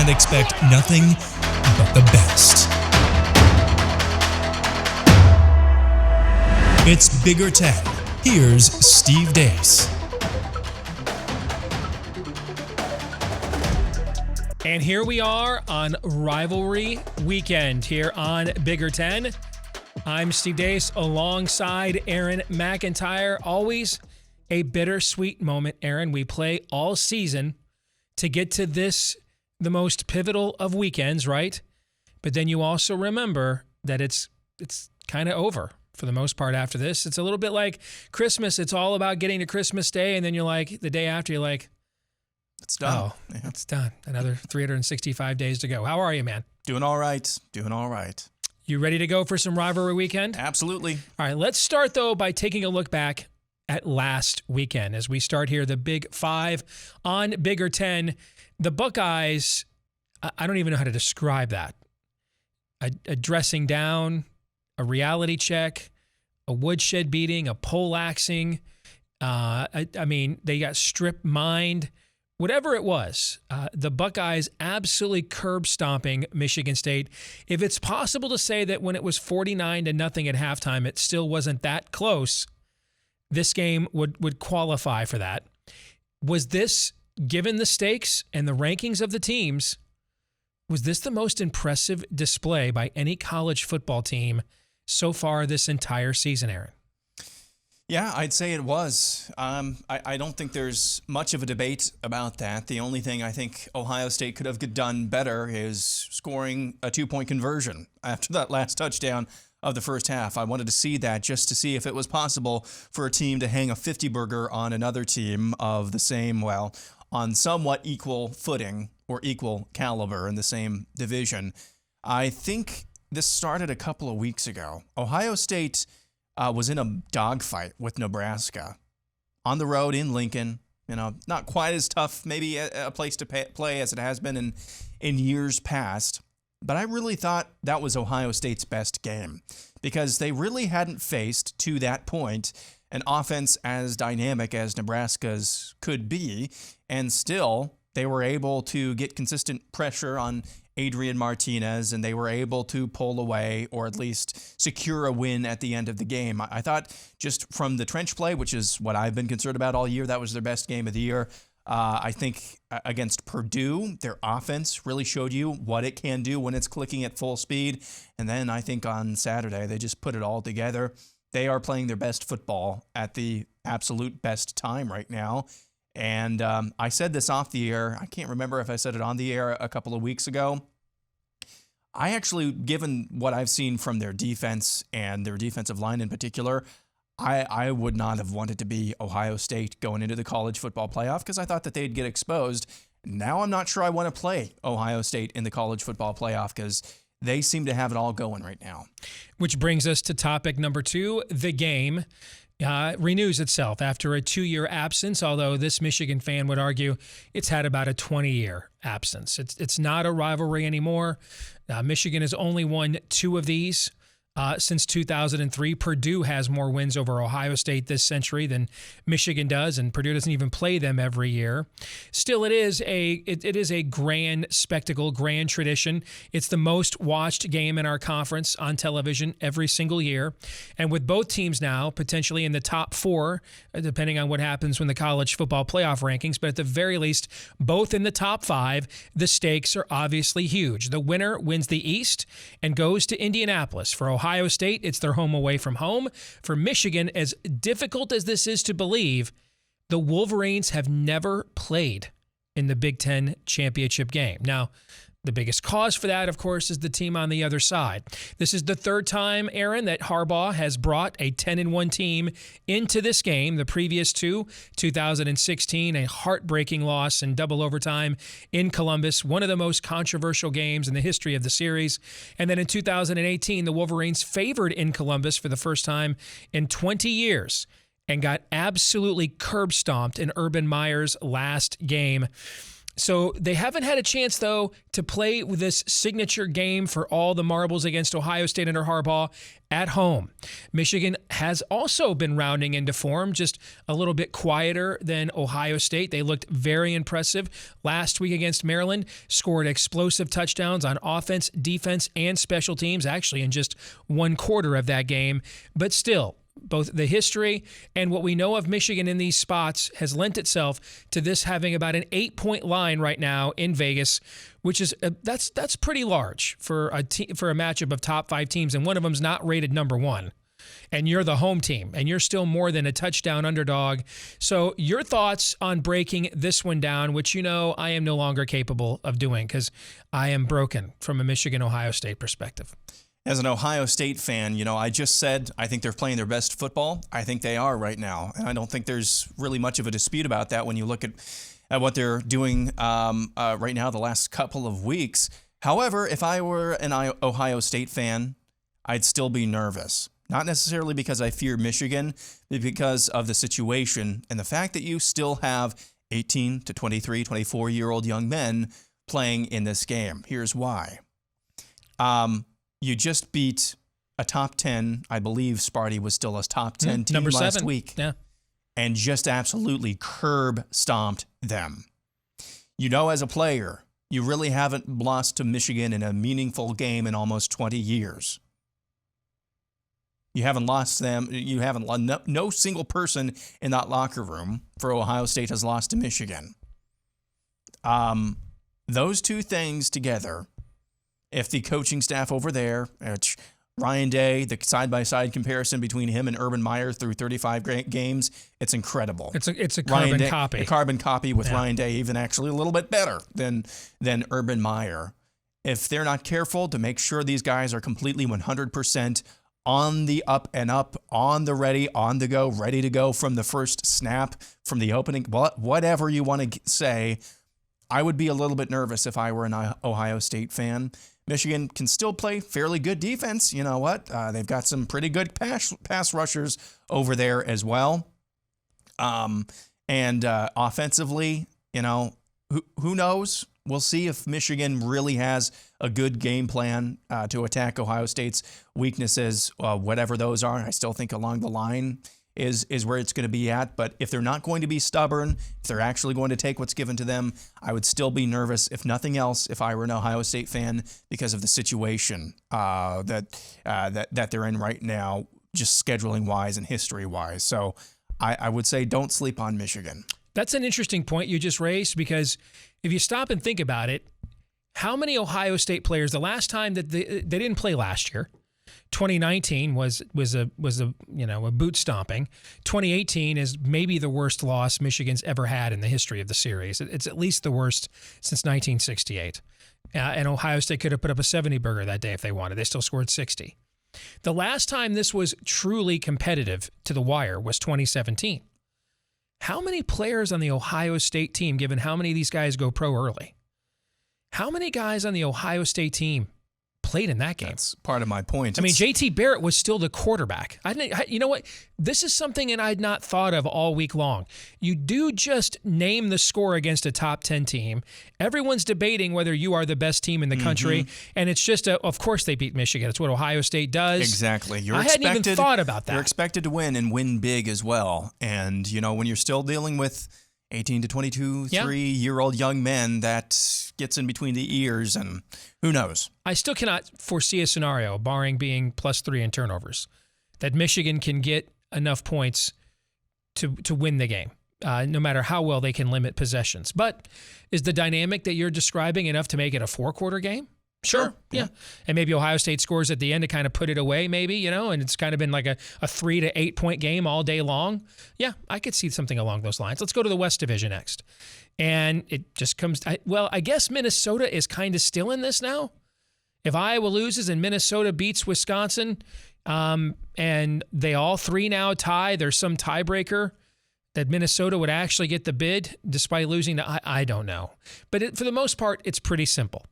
and expect nothing but the best. It's Bigger 10. Here's Steve Dace. And here we are on Rivalry Weekend here on Bigger 10. I'm Steve Dace alongside Aaron McIntyre. Always a bittersweet moment, Aaron. We play all season to get to this, the most pivotal of weekends, right? But then you also remember that it's kind of over for the most part after this. It's a little bit like Christmas. It's all about getting to Christmas Day, and then you're like, the day after, you're like, it's done. Oh, yeah. It's done. Another 365 days to go. How are you, man? Doing all right. You ready to go for some Rivalry Weekend? Absolutely. All right, let's start, though, by taking a look back at last weekend. As we start here, the Big Five on Bigger 10. The Buckeyes, I don't even know how to describe that. A dressing down, a reality check, a woodshed beating, a poleaxing. I mean, they got strip-mined. Whatever it was, the Buckeyes absolutely curb-stomping Michigan State. If it's possible to say that when it was 49-0 at halftime, it still wasn't that close, this game would qualify for that. Was this, given the stakes and the rankings of the teams, was this the most impressive display by any college football team so far this entire season, Aaron? Yeah, I'd say it was. I don't think there's much of a debate about that. The only thing I think Ohio State could have done better is scoring a 2-point conversion after that last touchdown of the first half. I wanted to see that just to see if it was possible for a team to hang a 50-burger on another team of the same, well, on somewhat equal footing or equal caliber in the same division. I think this started a couple of weeks ago. Ohio State was in a dogfight with Nebraska on the road in Lincoln. You know, not quite as tough, maybe a place to play as it has been in years past. But I really thought that was Ohio State's best game because they really hadn't faced, to that point, an offense as dynamic as Nebraska's could be. And still, they were able to get consistent pressure on Adrian Martinez, and they were able to pull away or at least secure a win at the end of the game. I thought just from the trench play, which is what I've been concerned about all year, that was their best game of the year. I think against Purdue, their offense really showed you what it can do when it's clicking at full speed. And then I think on Saturday, they just put it all together. They are playing their best football at the absolute best time right now. And I said this off the air. I can't remember if I said it on the air a couple of weeks ago. I actually, given what I've seen from their defense and their defensive line in particular, I would not have wanted to be Ohio State going into the college football playoff because I thought that they'd get exposed. Now I'm not sure I want to play Ohio State in the college football playoff because they seem to have it all going right now. Which brings us to topic number 2, the game. Renews itself after a 2-year absence, although this Michigan fan would argue it's had about a 20-year absence. It's not a rivalry anymore. Michigan has only won 2 of these since 2003. Purdue has more wins over Ohio State this century than Michigan does, and Purdue doesn't even play them every year. Still, it is a grand spectacle, grand tradition. It's the most watched game in our conference on television every single year. And with both teams now potentially in the top 4, depending on what happens when the college football playoff rankings, but at the very least, both in the top 5, the stakes are obviously huge. The winner wins the East and goes to Indianapolis. For Ohio State, it's their home away from home. For Michigan, as difficult as this is to believe, the Wolverines have never played in the Big Ten championship game. Now, the biggest cause for that, of course, is the team on the other side. This is the 3rd time, Aaron, that Harbaugh has brought a 10-1 team into this game. The previous 2, 2016, a heartbreaking loss in double overtime in Columbus, one of the most controversial games in the history of the series. And then in 2018, the Wolverines favored in Columbus for the first time in 20 years and got absolutely curb stomped in Urban Meyer's last game. So they haven't had a chance, though, to play with this signature game for all the marbles against Ohio State under Harbaugh at home. Michigan has also been rounding into form, just a little bit quieter than Ohio State. They looked very impressive last week against Maryland, scored explosive touchdowns on offense, defense, and special teams, actually in just one quarter of that game. But still, both the history and what we know of Michigan in these spots has lent itself to this having about an 8-point line right now in Vegas, which is that's pretty large for a matchup of top 5 teams, and one of them's not rated number 1. And you're the home team, and you're still more than a touchdown underdog. So your thoughts on breaking this one down, which I am no longer capable of doing because I am broken from a Michigan-Ohio State perspective. As an Ohio State fan, I just said I think they're playing their best football. I think they are right now. And I don't think there's really much of a dispute about that when you look at what they're doing right now the last couple of weeks. However, if I were an Ohio State fan, I'd still be nervous. Not necessarily because I fear Michigan, but because of the situation and the fact that you still have 18 to 23, 24-year-old young men playing in this game. Here's why. You just beat a top 10, I believe Sparty was still a top 10 team number last 7. week. Yeah. And just absolutely curb stomped them. As a player, you really haven't lost to Michigan in a meaningful game in almost 20 years. You haven't lost them. You haven't. No single person in that locker room for Ohio State has lost to Michigan. Those two things together, if the coaching staff over there, Ryan Day, the side-by-side comparison between him and Urban Meyer through 35 games, it's incredible. It's a carbon copy. A carbon copy with Ryan Day, even actually a little bit better than Urban Meyer. If they're not careful to make sure these guys are completely 100% on the up and up, on the ready, on the go, ready to go from the first snap, from the opening, whatever you want to say, I would be a little bit nervous if I were an Ohio State fan. Michigan can still play fairly good defense. You know what? They've got some pretty good pass rushers over there as well. And offensively, who knows? We'll see if Michigan really has a good game plan to attack Ohio State's weaknesses, whatever those are. I still think along the line is where it's going to be at. But if they're not going to be stubborn, if they're actually going to take what's given to them, I would still be nervous, if nothing else, if I were an Ohio State fan, because of the situation that they're in right now, just scheduling-wise and history-wise. So I would say don't sleep on Michigan. That's an interesting point you just raised, because if you stop and think about it, how many Ohio State players, the last time that they didn't play last year, 2019 was a boot stomping. 2018 is maybe the worst loss Michigan's ever had in the history of the series. It's at least the worst since 1968. And Ohio State could have put up a 70-burger that day if they wanted. They still scored 60. The last time this was truly competitive to the wire was 2017. How many players on the Ohio State team, given how many of these guys go pro early, how many guys on the Ohio State team played in that game? That's part of my point. I mean, JT Barrett was still the quarterback. You know what? This is something that I'd not thought of all week long. You do just name the score against a top 10 team. Everyone's debating whether you are the best team in the country, and it's just of course they beat Michigan. It's what Ohio State does. Exactly. I hadn't even thought about that. You're expected to win and win big as well. And, when you're still dealing with 18 to 22, 3-year-old young men, that gets in between the ears, and who knows? I still cannot foresee a scenario, barring being +3 in turnovers, that Michigan can get enough points to win the game, no matter how well they can limit possessions. But is the dynamic that you're describing enough to make it a 4-quarter game? Sure. Yeah. And maybe Ohio State scores at the end to kind of put it away, maybe, and it's kind of been like a 3 to 8 point game all day long. Yeah, I could see something along those lines. Let's go to the West Division next. And it just comes, I guess Minnesota is kind of still in this now. If Iowa loses and Minnesota beats Wisconsin, and they all three now tie, there's some tiebreaker that Minnesota would actually get the bid despite losing to, I don't know. But for the most part, it's pretty simple.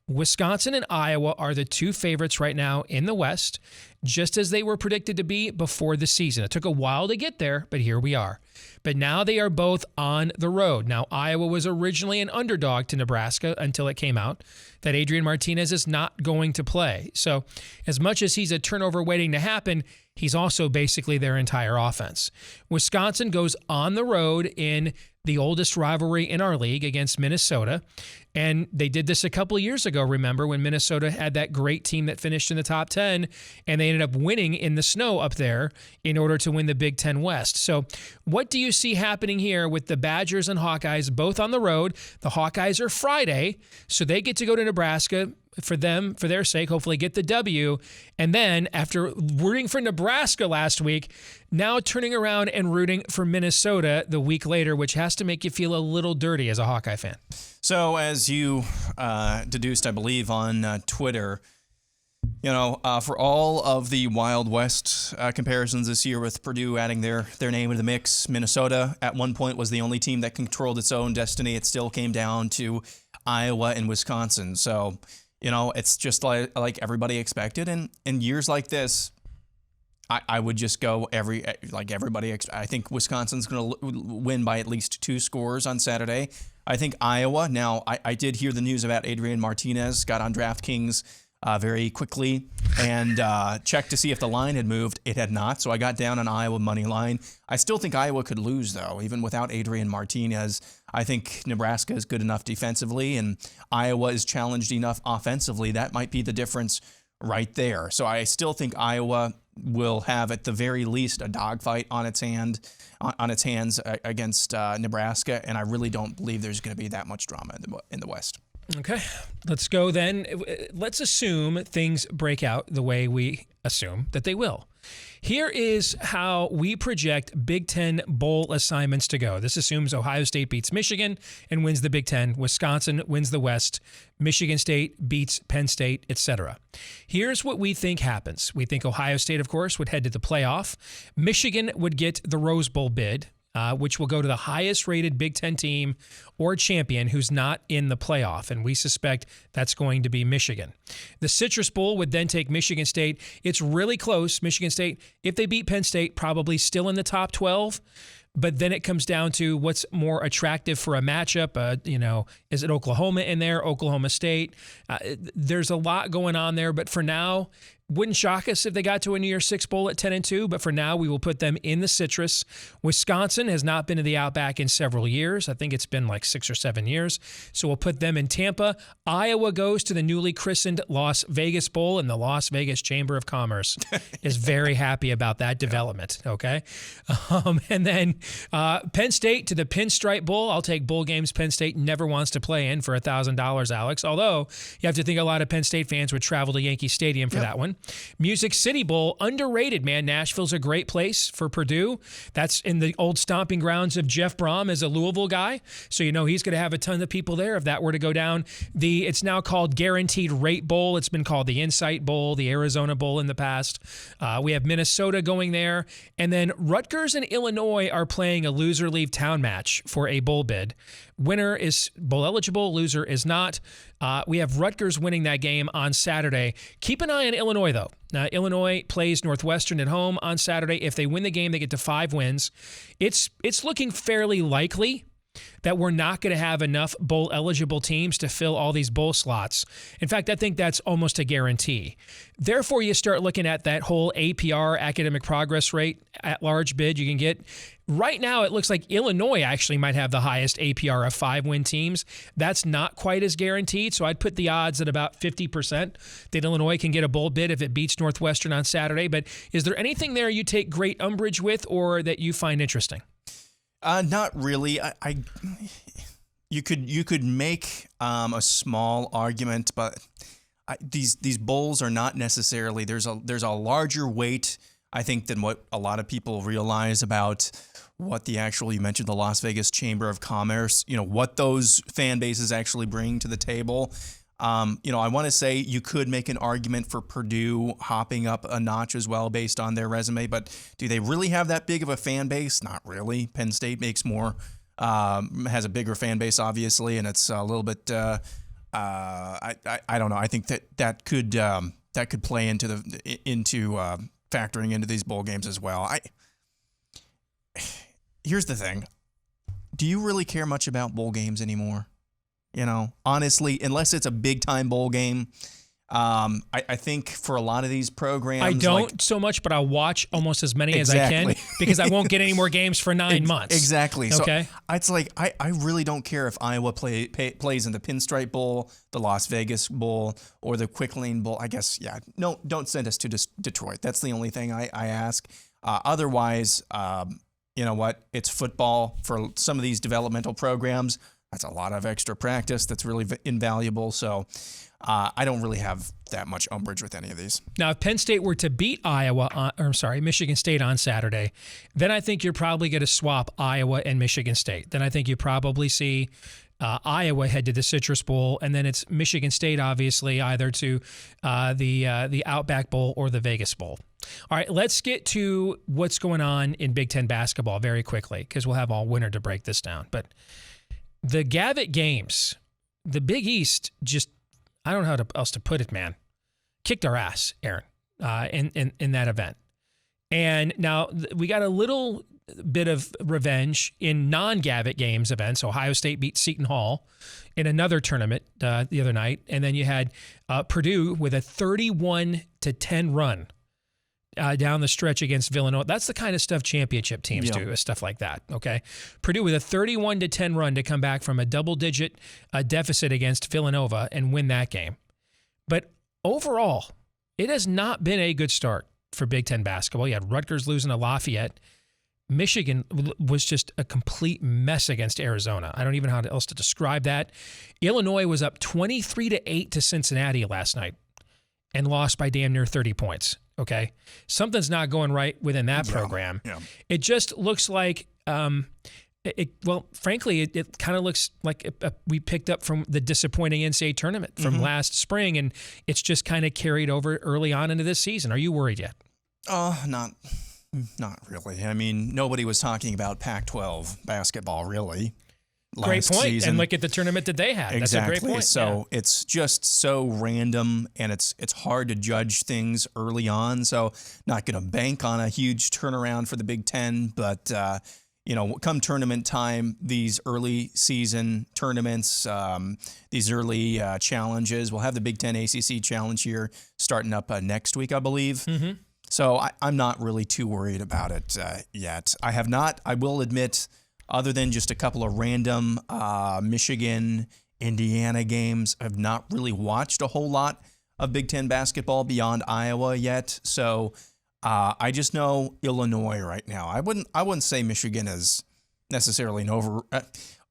Wisconsin and Iowa are the two favorites right now in the West, just as they were predicted to be before the season. It took a while to get there, but here we are. But now they are both on the road. Now, Iowa was originally an underdog to Nebraska until it came out that Adrian Martinez is not going to play. So as much as he's a turnover waiting to happen, he's also basically their entire offense. Wisconsin goes on the road in the oldest rivalry in our league against Minnesota. And they did this a couple of years ago, remember, when Minnesota had that great team that finished in the top 10, and they ended up winning in the snow up there in order to win the Big Ten West. So what do you see happening here with the Badgers and Hawkeyes both on the road? The Hawkeyes are Friday, so they get to go to Nebraska for them, for their sake, hopefully get the W. And then after rooting for Nebraska last week, now turning around and rooting for Minnesota the week later, which has to make you feel a little dirty as a Hawkeye fan. So as you deduced, I believe, on Twitter, for all of the Wild West comparisons this year with Purdue adding their name into the mix, Minnesota at one point was the only team that controlled its own destiny. It still came down to Iowa and Wisconsin. So, it's just like everybody expected. And in years like this, I would just go everybody. I think Wisconsin's going to win by at least 2 scores on Saturday. I think Iowa. Now, I did hear the news about Adrian Martinez, got on DraftKings very quickly and checked to see if the line had moved. It had not, so I got down on Iowa money line. I still think Iowa could lose, though, even without Adrian Martinez. I think Nebraska is good enough defensively, and Iowa is challenged enough offensively. That might be the difference right there. So I still think Iowa will have, at the very least, a dogfight on its hands against Nebraska, and I really don't believe there's going to be that much drama in the West. Okay, let's go then. Let's assume things break out the way we assume that they will. Here is how we project Big Ten bowl assignments to go. This assumes Ohio State beats Michigan and wins the Big Ten. Wisconsin wins the West. Michigan State beats Penn State, etc. Here's what we think happens. We think Ohio State, of course, would head to the playoff. Michigan would get the Rose Bowl bid, which will go to the highest-rated Big Ten team or champion who's not in the playoff, and we suspect that's going to be Michigan. The Citrus Bowl would then take Michigan State. It's really close. Michigan State, if they beat Penn State, probably still in the top 12, but then it comes down to what's more attractive for a matchup. Is it Oklahoma in there, Oklahoma State? There's a lot going on there, but for now, wouldn't shock us if they got to a New Year's Six Bowl at 10-2, but for now we will put them in the Citrus. Wisconsin has not been to the Outback in several years. I think it's been like 6 or 7 years. So we'll put them in Tampa. Iowa goes to the newly christened Las Vegas Bowl, and the Las Vegas Chamber of Commerce is very happy about that development, okay? And then Penn State to the Pinstripe Bowl. I'll take bowl games Penn State never wants to play in for $1,000, Alex, although you have to think a lot of Penn State fans would travel to Yankee Stadium for that one. Music City Bowl, underrated, man. Nashville's a great place for Purdue. That's in the old stomping grounds of Jeff Brom as a Louisville guy. So, he's going to have a ton of people there if that were to go down. It's now called Guaranteed Rate Bowl. It's been called the Insight Bowl, the Arizona Bowl in the past. We have Minnesota going there. And then Rutgers and Illinois are playing a loser leave town match for a bowl bid. Winner is bowl eligible, loser is not. We have Rutgers winning that game on Saturday. Keep an eye on Illinois, though. Illinois plays Northwestern at home on Saturday. If they win the game, they get to 5 wins. It's looking fairly likely that we're not going to have enough bowl-eligible teams to fill all these bowl slots. In fact, I think that's almost a guarantee. Therefore, you start looking at that whole APR, academic progress rate, at-large bid you can get. Right now, it looks like Illinois actually might have the highest APR of 5-win teams. That's not quite as guaranteed, so I'd put the odds at about 50% that Illinois can get a bowl bid if it beats Northwestern on Saturday. But is there anything there you take great umbrage with or that you find interesting? Not really. You could make a small argument, but these bowls are not necessarily. There's a larger weight, I think, than what a lot of people realize about what you mentioned the Las Vegas Chamber of Commerce. What those fan bases actually bring to the table. I want to say you could make an argument for Purdue hopping up a notch as well based on their resume, but do they really have that big of a fan base? Not really. Penn State makes more, has a bigger fan base, obviously, and it's a little bit I don't know. I think that could play into factoring into these bowl games as well. Here's the thing. Do you really care much about bowl games anymore? Honestly, unless it's a big time bowl game. I think for a lot of these programs, I don't so much, but I'll watch almost as many as I can because I won't get any more games for 9 months. Exactly. Okay. So it's like I really don't care if Iowa plays in the Pinstripe Bowl, the Las Vegas Bowl, or the Quick Lane Bowl. I guess, yeah. No, don't send us to Detroit. That's the only thing I ask. Otherwise, you know what? It's football for some of these developmental programs. That's a lot of extra practice. That's really invaluable. So I don't really have that much umbrage with any of these. Now, if Penn State were to beat Michigan State on Saturday, then I think you're probably going to swap Iowa and Michigan State. Then I think you probably see Iowa head to the Citrus Bowl, and then it's Michigan State, obviously, either to the Outback Bowl or the Vegas Bowl. All right, let's get to what's going on in Big Ten basketball very quickly because we'll have all winter to break this down. But the Gavitt games, the Big East just, I don't know how else to put it, man, kicked our ass, Aaron, in that event. And now we got a little bit of revenge in non-Gavitt games events. Ohio State beat Seton Hall in another tournament the other night. And then you had Purdue with a 31-10 run down the stretch against Villanova. That's the kind of stuff championship teams do, stuff like that, okay? Purdue with a 31-10 run to come back from a double-digit deficit against Villanova and win that game. But overall, it has not been a good start for Big Ten basketball. You had Rutgers losing to Lafayette. Michigan was just a complete mess against Arizona. I don't even know how else to describe that. Illinois was up 23-8 to Cincinnati last night and lost by damn near 30 points. Okay, something's not going right within that program. Yeah. It just looks like, frankly, it kind of looks like we picked up from the disappointing NCAA tournament from last spring, and it's just kind of carried over early on into this season. Are you worried yet? Not really. I mean, nobody was talking about Pac-12 basketball really. Great point. Season. And look at the tournament that they had. Exactly. That's a great point. So it's just so random, and it's hard to judge things early on. So not going to bank on a huge turnaround for the Big Ten, but come tournament time, these early season tournaments, these early challenges. We'll have the Big Ten ACC Challenge here starting up next week, I believe. Mm-hmm. So I'm not really too worried about it yet. I will admit, other than just a couple of random Michigan, Indiana games, I've not really watched a whole lot of Big Ten basketball beyond Iowa yet. So I just know Illinois right now. I wouldn't say Michigan is necessarily an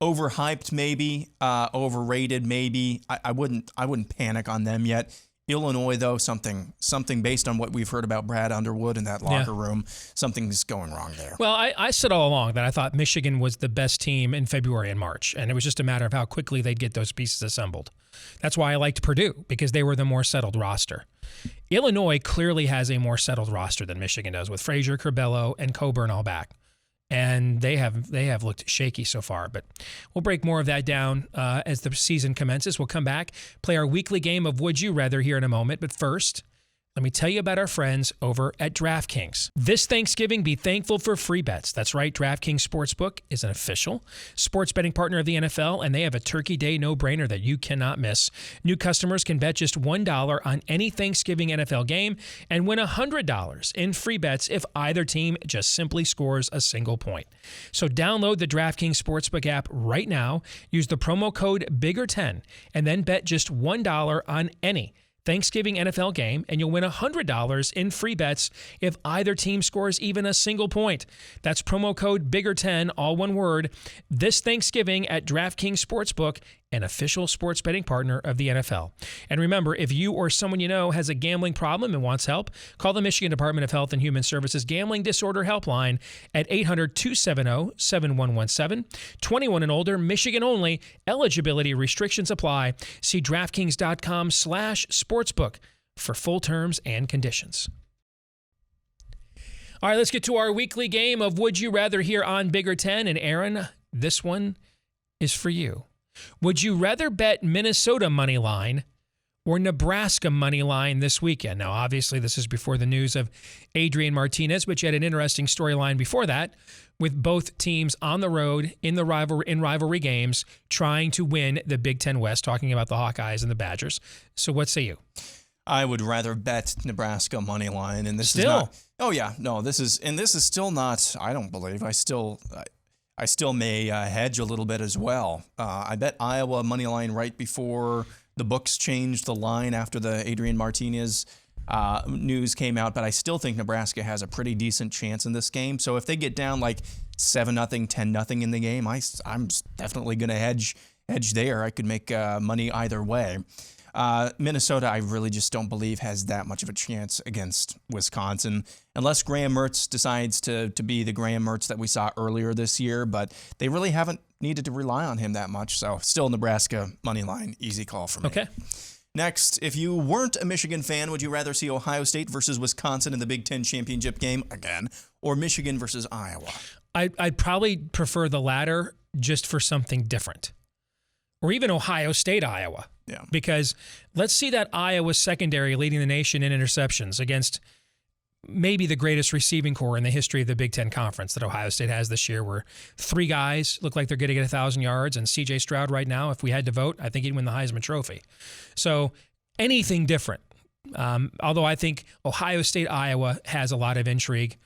overhyped, maybe overrated, maybe. I wouldn't panic on them yet. Illinois, though, something based on what we've heard about Brad Underwood in that locker room, something's going wrong there. Well, I said all along that I thought Michigan was the best team in February and March, and it was just a matter of how quickly they'd get those pieces assembled. That's why I liked Purdue, because they were the more settled roster. Illinois clearly has a more settled roster than Michigan does, with Frazier, Curbelo, and Coburn all back. And they have looked shaky so far, but we'll break more of that down as the season commences. We'll come back, play our weekly game of Would You Rather here in a moment. But first, let me tell you about our friends over at DraftKings. This Thanksgiving, be thankful for free bets. That's right, DraftKings Sportsbook is an official sports betting partner of the NFL, and they have a Turkey Day no-brainer that you cannot miss. New customers can bet just $1 on any Thanksgiving NFL game and win $100 in free bets if either team just simply scores a single point. So download the DraftKings Sportsbook app right now, use the promo code BIGGER10, and then bet just $1 on any Thanksgiving NFL game, and you'll win $100 in free bets if either team scores even a single point. That's promo code BIGGER10, all one word, this Thanksgiving at DraftKings Sportsbook, an official sports betting partner of the NFL. And remember, if you or someone you know has a gambling problem and wants help, call the Michigan Department of Health and Human Services Gambling Disorder Helpline at 800-270-7117. 21 and older, Michigan only. Eligibility restrictions apply. See DraftKings.com/sportsbook for full terms and conditions. All right, let's get to our weekly game of Would You Rather here on Bigger 10. And Aaron, this one is for you. Would you rather bet Minnesota money line or Nebraska money line this weekend? Now, obviously, this is before the news of Adrian Martinez, but you had an interesting storyline before that with both teams on the road in rivalry games trying to win the Big Ten West, talking about the Hawkeyes and the Badgers. So what say you? I would rather bet Nebraska money line, and this Still? is not. Oh yeah, no, this is still not. I don't believe. I still may hedge a little bit as well. I bet Iowa money line right before the books changed the line after the Adrian Martinez news came out, but I still think Nebraska has a pretty decent chance in this game. So if they get down like 7-0, 10-0 in the game, I'm definitely going to hedge there. I could make money either way. Minnesota, I really just don't believe has that much of a chance against Wisconsin, unless Graham Mertz decides to be the Graham Mertz that we saw earlier this year, but they really haven't needed to rely on him that much. So still Nebraska money line, easy call for me. Okay. Next, if you weren't a Michigan fan, would you rather see Ohio State versus Wisconsin in the Big Ten championship game again, or Michigan versus Iowa? I'd probably prefer the latter just for something different. Or even Ohio State, Iowa. Yeah. Because let's see that Iowa secondary leading the nation in interceptions against maybe the greatest receiving core in the history of the Big Ten Conference that Ohio State has this year, where 3 guys look like they're going to get 1,000 yards, and C.J. Stroud right now, if we had to vote, I think he'd win the Heisman Trophy. So anything different. Although I think Ohio State, Iowa has a lot of intrigue.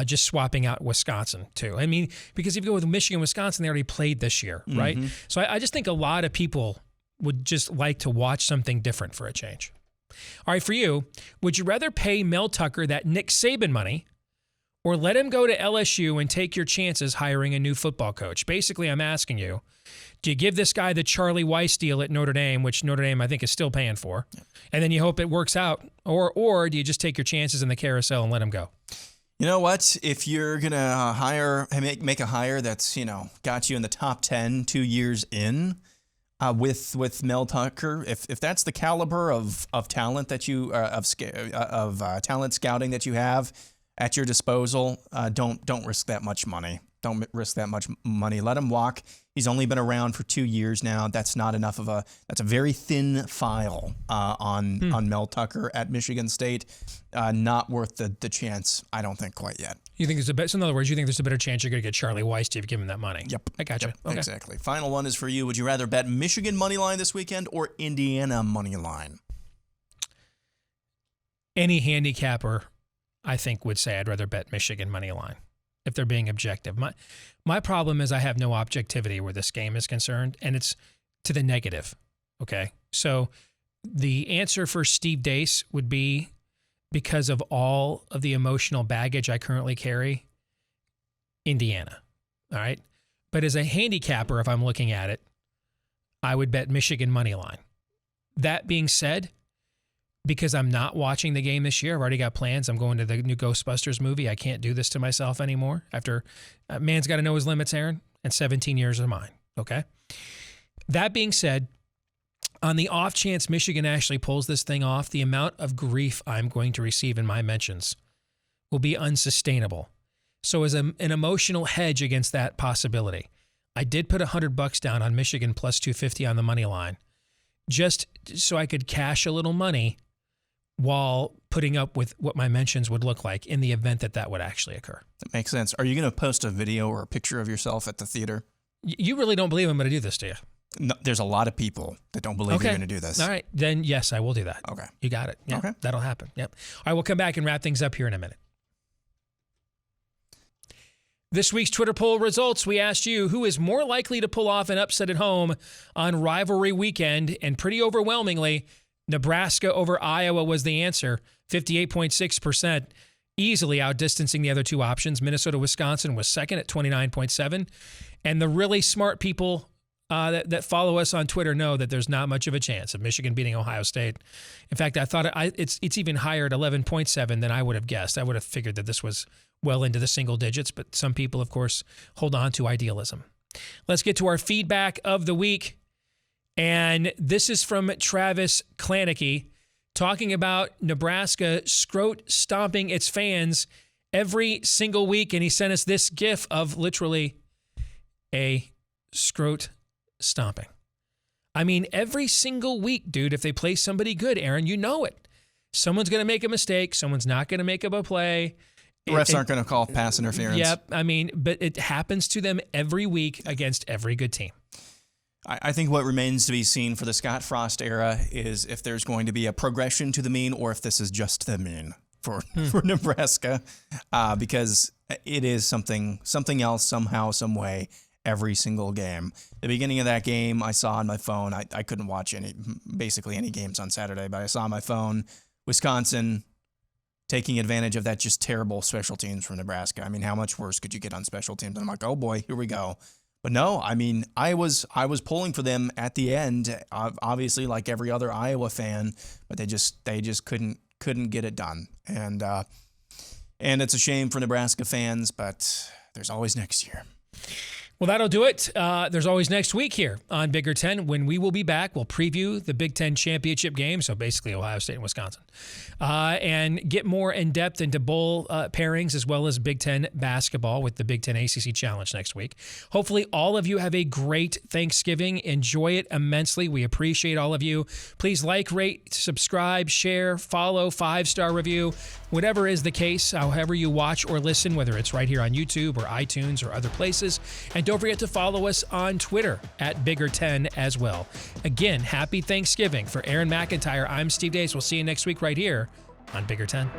Just swapping out Wisconsin, too. I mean, because if you go with Michigan, Wisconsin, they already played this year, right? So I just think a lot of people would just like to watch something different for a change. All right, for you, would you rather pay Mel Tucker that Nick Saban money or let him go to LSU and take your chances hiring a new football coach? Basically, I'm asking you, do you give this guy the Charlie Weiss deal at Notre Dame, which Notre Dame I think is still paying for, and then you hope it works out, or do you just take your chances in the carousel and let him go? You know what? If you're gonna make a hire that's got you in the top 10 2 years in, with Mel Tucker, if that's the caliber of talent that you talent scouting that you have at your disposal, don't risk that much money. Don't risk that much money. Let him walk. He's only been around for 2 years now. That's not enough of that's a very thin file on Mel Tucker at Michigan State. Not worth the chance, I don't think, quite yet. You think so in other words, you think there's a better chance you're going to get Charlie Weiss to give him that money? Yep. I got you. Yep, Okay. exactly. Final one is for you. Would you rather bet Michigan money line this weekend or Indiana money line? Any handicapper, I think, would say I'd rather bet Michigan money line if they're being objective. My problem is I have no objectivity where this game is concerned, and it's to the negative, okay? So the answer for Steve Dace would be, because of all of the emotional baggage I currently carry, Indiana, all right? But as a handicapper, if I'm looking at it, I would bet Michigan money line. That being said, because I'm not watching the game this year, I've already got plans. I'm going to the new Ghostbusters movie. I can't do this to myself anymore. After man's got to know his limits, Aaron, and 17 years are mine, okay? That being said, on the off chance Michigan actually pulls this thing off, the amount of grief I'm going to receive in my mentions will be unsustainable. So as an emotional hedge against that possibility, I did put $100 down on Michigan plus 250 on the money line, just so I could cash a little money while putting up with what my mentions would look like in the event that would actually occur. That makes sense. Are you going to post a video or a picture of yourself at the theater? You really don't believe I'm going to do this, do you? No, there's a lot of people that don't believe you're going to do this. All right. Then, yes, I will do that. Okay. You got it. Yeah, okay. That'll happen. Yep. All right, we'll come back and wrap things up here in a minute. This week's Twitter poll results, we asked you, who is more likely to pull off an upset at home on rivalry weekend? And pretty overwhelmingly, Nebraska over Iowa was the answer. 58.6%, easily outdistancing the other two options. Minnesota, Wisconsin was second at 29.7%. And the really smart people that follow us on Twitter know that there's not much of a chance of Michigan beating Ohio State. In fact, I thought it's even higher at 11.7 than I would have guessed. I would have figured that this was well into the single digits, but some people, of course, hold on to idealism. Let's get to our feedback of the week. And this is from Travis Klanicki talking about Nebraska scrote stomping its fans every single week. And he sent us this gif of literally a scrote stomping. I mean, every single week, dude, if they play somebody good, Aaron, you know it. Someone's going to make a mistake. Someone's not going to make up a play. The refs aren't going to call pass interference. Yep. I mean, but it happens to them every week against every good team. I think what remains to be seen for the Scott Frost era is if there's going to be a progression to the mean or if this is just the mean for Nebraska, because it is something else somehow, some way, every single game. The beginning of that game I saw on my phone, I couldn't watch basically any games on Saturday, but I saw on my phone Wisconsin taking advantage of that just terrible special teams from Nebraska. I mean, how much worse could you get on special teams? And I'm like, oh boy, here we go. But no, I mean, I was pulling for them at the end, obviously like every other Iowa fan, but they just couldn't get it done. And it's a shame for Nebraska fans, but there's always next year. Well, that'll do it. There's always next week here on Bigger Ten when we will be back. We'll preview the Big Ten championship game, so basically Ohio State and Wisconsin, and get more in depth into bowl pairings as well as Big Ten basketball with the Big Ten ACC Challenge next week. Hopefully all of you have a great Thanksgiving. Enjoy it immensely. We appreciate all of you. Please like, rate, subscribe, share, follow, 5-star review, whatever is the case, however you watch or listen, whether it's right here on YouTube or iTunes or other places. And don't forget to follow us on Twitter at Bigger10 as well. Again, happy Thanksgiving. For Aaron McIntyre, I'm Steve Days. We'll see you next week right here on Bigger 10.